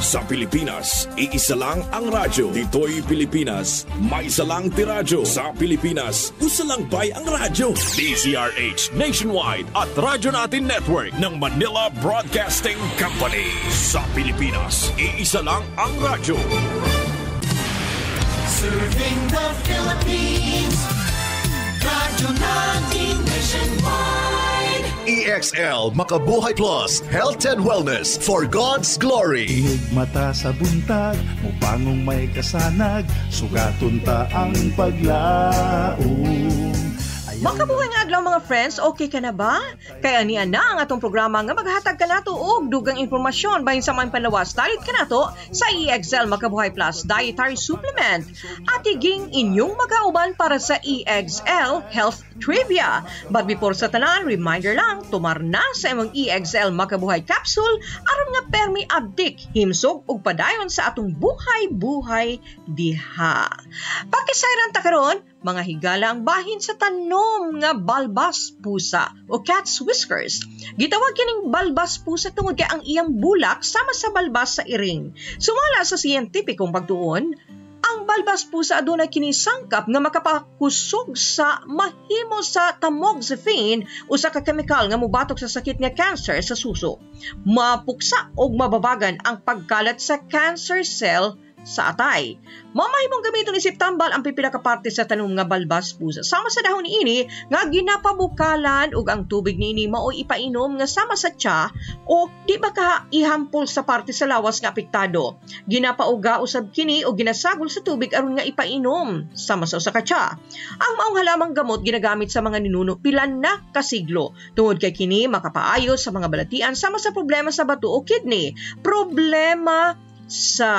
Sa Pilipinas, iisa lang ang radyo. Dito'y Pilipinas, may isa lang tiradyo. Sa Pilipinas, usa lang bay ang radyo. DZRH Nationwide at Radyo Natin Network ng Manila Broadcasting Company. Sa Pilipinas, iisa lang ang radyo. Serving the Philippines, Radyo Natin Nationwide. EXL Makabuhay Plus, Health and Wellness for God's Glory. Inig mata sa buntag, mupangong may kasanag, sugaton ta ang paglaom. Makabuhay nga adlaw mga friends, okay ka na ba? Kaya niya na ang atong programa nga maghatag ka nato og dugang informasyon bahin sa mga panlawas dalit ka nato sa EXL Makabuhay Plus Dietary Supplement at iging inyong magauban para sa EXL Health Trivia. But before sa tanan, reminder lang, tumar na sa imong EXL Makabuhay Capsule aron nga permi abdik, himsog ug padayon sa atong buhay-buhay diha. Pakisayran ta karon mga higala ang bahin sa tanom nga balbas pusa o cat's whiskers. Gitawag kining balbas pusa tungod kay ang iyang bulak sama sa balbas sa iring. Sumala sa siyentipikong pagtuon, ang balbas pusa adunay kini sangkap nga makapakusog sa mahimo sa tamoxifen usa ka kemikal nga mobatok sa sakit nga cancer sa suso. Mapuksa og mababagan ang pagkalat sa cancer cell sa atay. Mamahimong gamiton isip tambal ang pipila ka parte sa tanom nga balbas pusa. Sama sa dahon niini nga ginapabukalan ug ang tubig niini mao ipainom nga sama sa tsa o di ba ka ihampol sa parte sa lawas nga apektado. Ginapauga usab kini o ginasagol sa tubig aron nga ipainom sama sa usa ka tsa. Ang maong halamang gamot ginagamit sa mga ninuno pilan na kasiglo. Tungod kay kini makapaayo sa mga balatian sama sa problema sa bato o kidney, problema sa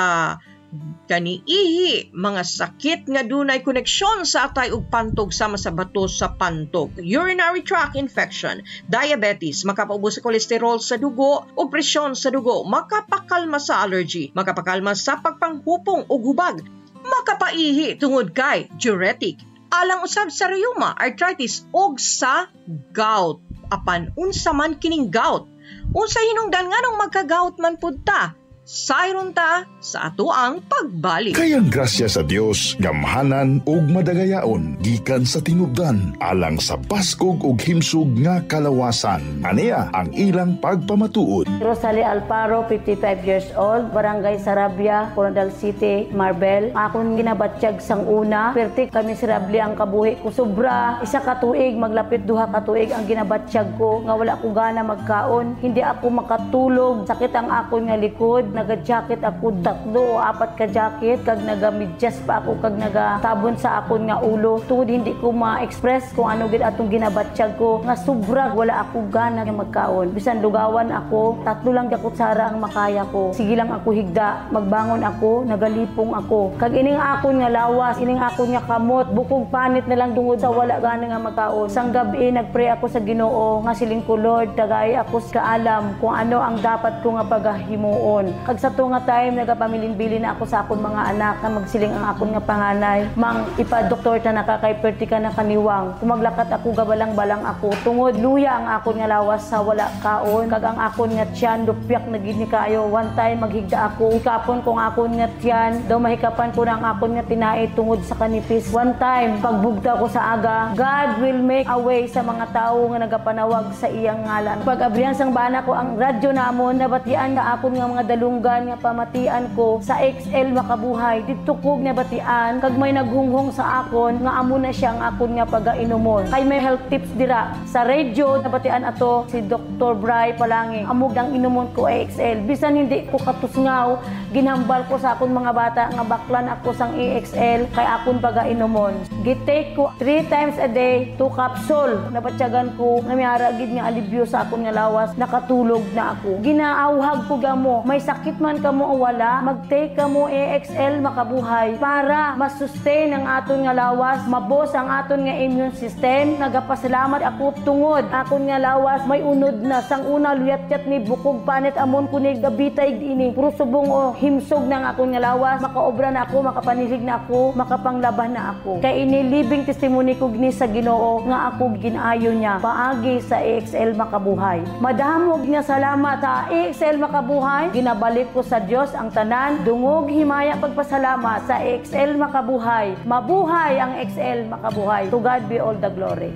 kaniihi, mga sakit nga dunay koneksyon sa atay ug pantog sama sa bato sa pantog, urinary tract infection, diabetes, makapaubos sa kolesterol sa dugo o presyon sa dugo, makapakalma sa allergy, makapakalma sa pagpanghupong ug hubag, makapaihi tungod kay diuretic, alang usab sa rheuma, arthritis ug sa gout. Apan unsa man kining gout? Unsa hinungdan nganong magka-gout man pud ta? Sayron ta sa ato ang pagbalik. Kayang grasya sa Dios, gamhanan ug madagayaon gikan sa tinubdan alang sa baskog ug himsog nga kalawasan. Aniya ang ilang pagpamatuod. Rosalie Alparo, 55 years old, Barangay Sarabia, Coronadal City, Marbel. Akong ginabatsyag sang una, perti kami miserable ang kabuhi ko. Sobra, isa ka tuig, maglapit duha ka tuig ang ginabatsyag ko, nga wala ko gana magkaon. Hindi ako makatulog, sakit ang akon nga likod. Naga-jacket ako 3 o 4 ka jacket, kag naga-medyas pa ako, kag naga-tabon sa akon nga ulo. Tungod hindi ko ma-express kung ano gid atong ginabatsyag ko, nga sobra wala ako gana nga magkaon. Bisan lugawan ako, 3 lang gyud sara ang makaya ko. Sige lang ako higda, magbangon ako, nagalipong ako. Kag ining akon nga lawas, ining akon nga kamot, bukog panit na lang tungod sa wala gana nga magkaon. Sang gabi nagpray ako sa Ginoo nga siling ko, Lord, tagay ako sa kaalam kung ano ang dapat ko nga pagahimuon. Kag sa to nga time nagapamilin-bilin na ako sa akon mga anak nga magsiling ang akon nga panganay, mang ipa-doktor ta nakakayperti ka na kaniwang. Kumaglakat ako gabalang-balang ako tungod luya ang akon nga lawas sa wala kaon, kag ang akon nga tiyan lupyak na gid ni kayo. One time maghigda ako, ikapon kong akon nga tiyan, daw mahikapan ko na ang akon nga tinai tungod sa kanipis. One time pagbugta ko sa aga, God will make a way sa mga tawo nga nagapanawag sa iyang ngalan. Pag abrihan sang bana ko ang radyo namon, nabatian nga akon nga mga dalunggan nga pamatian ko sa XL Makabuhay. Dito kog nabatian, kag may naghunghong sa akon nga amo na siya ang akon nga pagainomon. Kay may health tips dira sa radio, nabatian ato si Dr. Bray Palangi. Amog ang inomon ko XL. Bisan hindi ko katusngaw, ginhambal ko sa akon mga bata nga baklan ako sang EXL kay akon pagainomon. Gitake ko 3 times a day, 2 capsule. Nabatyagan ko nga miara gid nga alibyo sa akon nga lawas, nakatulog na ako. Ginaawhag ko gamo, may sakit man kamo o wala, mag-take kamo EXL Makabuhay para masustain ang aton nga lawas, mabos ang aton nga immune system. Nagapasalamat ako tungod akon nga lawas may unod na. Sang una luyat-yat ni bukog panit amon ko ni gabitay ini. Puro subong o himsog ng akon nga lawas, makaobra na ako, makapanilig na ako, makapanglaban na ako. Kay ini living testimony ko gini sa Ginoo nga ako ginaayo niya paagi sa EXL Makabuhay. Madamog nga salamat sa EXL Makabuhay. Ginabal Balik ko sa Dios ang tanan, dungog himaya pagpasalamat sa XL Makabuhay. Mabuhay ang XL Makabuhay. To God be all the glory.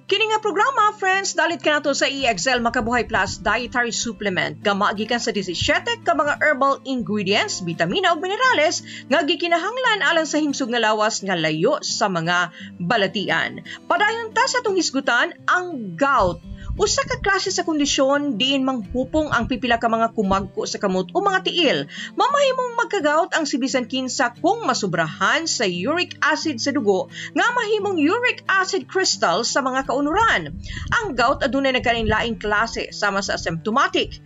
Kini nga programa, friends, dalit ka na to sa EXL Makabuhay Plus Dietary Supplement. Gamagikan sa 17 ka mga herbal ingredients, vitamina ug minerales nga gikinahanglan alang sa himsog nga lawas nga layo sa mga balatian. Padayon ta sa atong hisgutan ang gout. Usa ka klase sa kondisyon diin manghupong ang pipila ka mga kumagko sa kamot o mga tiil. Mamahimong magka-gout ang si bisan kinsa kung masubrahan sa uric acid sa dugo nga mahimong uric acid crystal sa mga kaunuran. Ang gout adunay nagkalain-laing klase sama sa asymptomatic,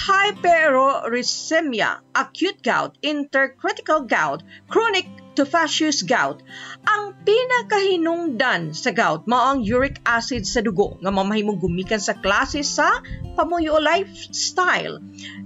hyperuricemia, acute gout, intercritical gout, chronic tophaceous gout. Ang pinakahinungdan sa gout mao ang uric acid sa dugo nga mamahimong gumikan sa klase sa pamuyo o lifestyle.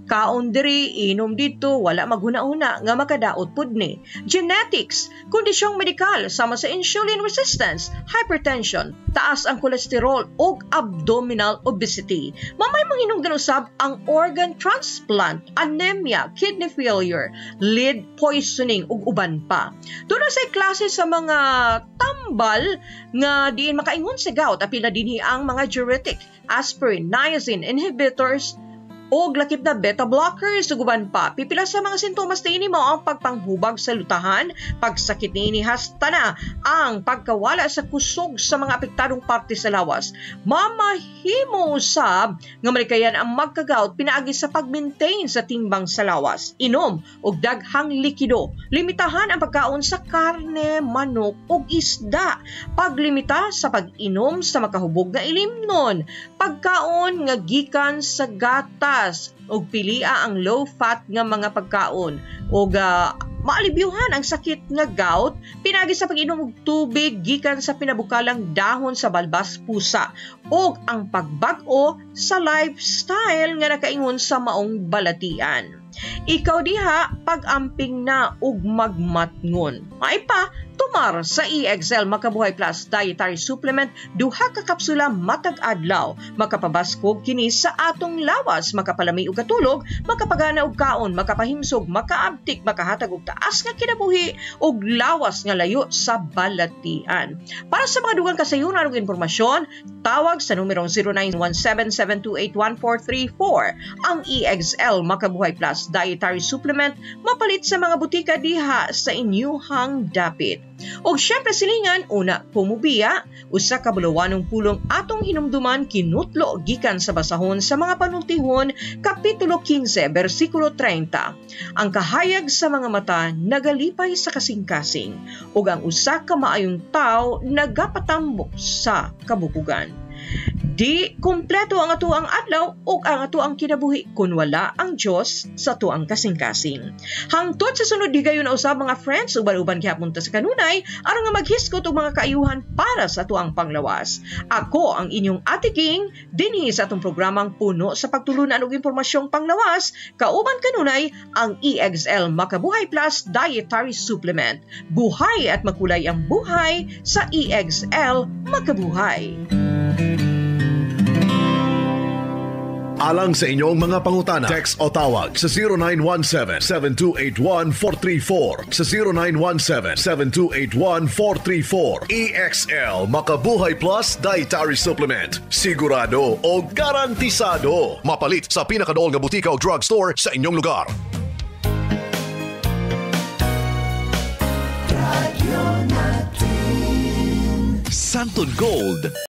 Kaon diri, inom dito, wala maghuna-una nga makadaot pud ni. Genetics, kondisyong medikal sama sa insulin resistance, hypertension, taas ang kolesterol o abdominal obesity. Mamahimong hinungdan usab ang organ transplant, anemia, kidney failure, lead poisoning ug uban pa. Doon sa klase sa mga tambal nga diin makaingon sa gout, apil na dinhi ang mga diuretic, aspirin, niacin inhibitors, o lakip na beta blockers ug uban pa. Pipila sa mga sintomas niini mao ang pagpanghubag sa lutahan, pagsakit niini hasta na ang pagkawala sa kusog sa mga apektadong parte sa lawas. Mamahimo usab nga malikayan ang magka-gout pinaagi sa pag-maintain sa timbang sa lawas. Inom og daghang likido. Limitahan ang pagkaon sa karne, manok ug isda. Paglimita sa pag-inom sa makahubog nga ilimnon. Pagkaon nga gikan sa gatas og pilia ang low-fat nga mga pagkaon og maalibyuhan ang sakit nga gout pinagi sa pag-inom og tubig gikan sa pinabukalang dahon sa balbas pusa og ang pagbag-o sa lifestyle nga nakaingon sa maong balatian. Ikaw diha pag-amping na og magmatngon. Ay pa, tumar sa EXL Makabuhay Plus Dietary Supplement, duha ka kapsula matag adlaw. Makapabaskog kini sa atong lawas, makapalami og katulog, makapagana og kaon, makapahimsog, makaabtik, makahatag og taas nga kinabuhi og lawas nga layo sa balatian. Para sa mga dugang kasayunan ug impormasyon, tawag sa numerong 0917-728-1434. Ang EXL Makabuhay Plus Dietary Supplement mapalit sa mga butika diha sa inyuhang dapit. Og syempre silingan, una, pumubiya, usa ka bulawanong pulong atong hinumduman kinutlo gikan sa basahon sa mga panultihon, Kapitulo 15, versikulo 30. Ang kahayag sa mga mata nagalipay sa kasing-kasing, ug ang usa ka maayong tao nagapatambok sa kabukugan. Di kumpleto ang atuang adlaw ug ang atuang kinabuhi kun wala ang Dios sa tuang kasing-kasing. Hangtod sa sunod higayon na usab mga friends, uban-uban gihapon ta sa kanunay aron nga maghiskot og mga kaayuhan para sa tuang panglawas. Ako ang inyong Ate King dinhi sa atong programang puno sa pagtulunan og impormasyong panglawas, kauban kanunay ang EXL Makabuhay Plus Dietary Supplement. Buhay at makulay ang buhay sa EXL Makabuhay. Alang sa inyong mga pangutana, text o tawag sa 0917-7281-434, sa 0917-7281-434. EXL Makabuhay Plus Dietary Supplement. Sigurado o garantisado. Mapalit sa pinakadool nga butika o drugstore sa inyong lugar. Santon Gold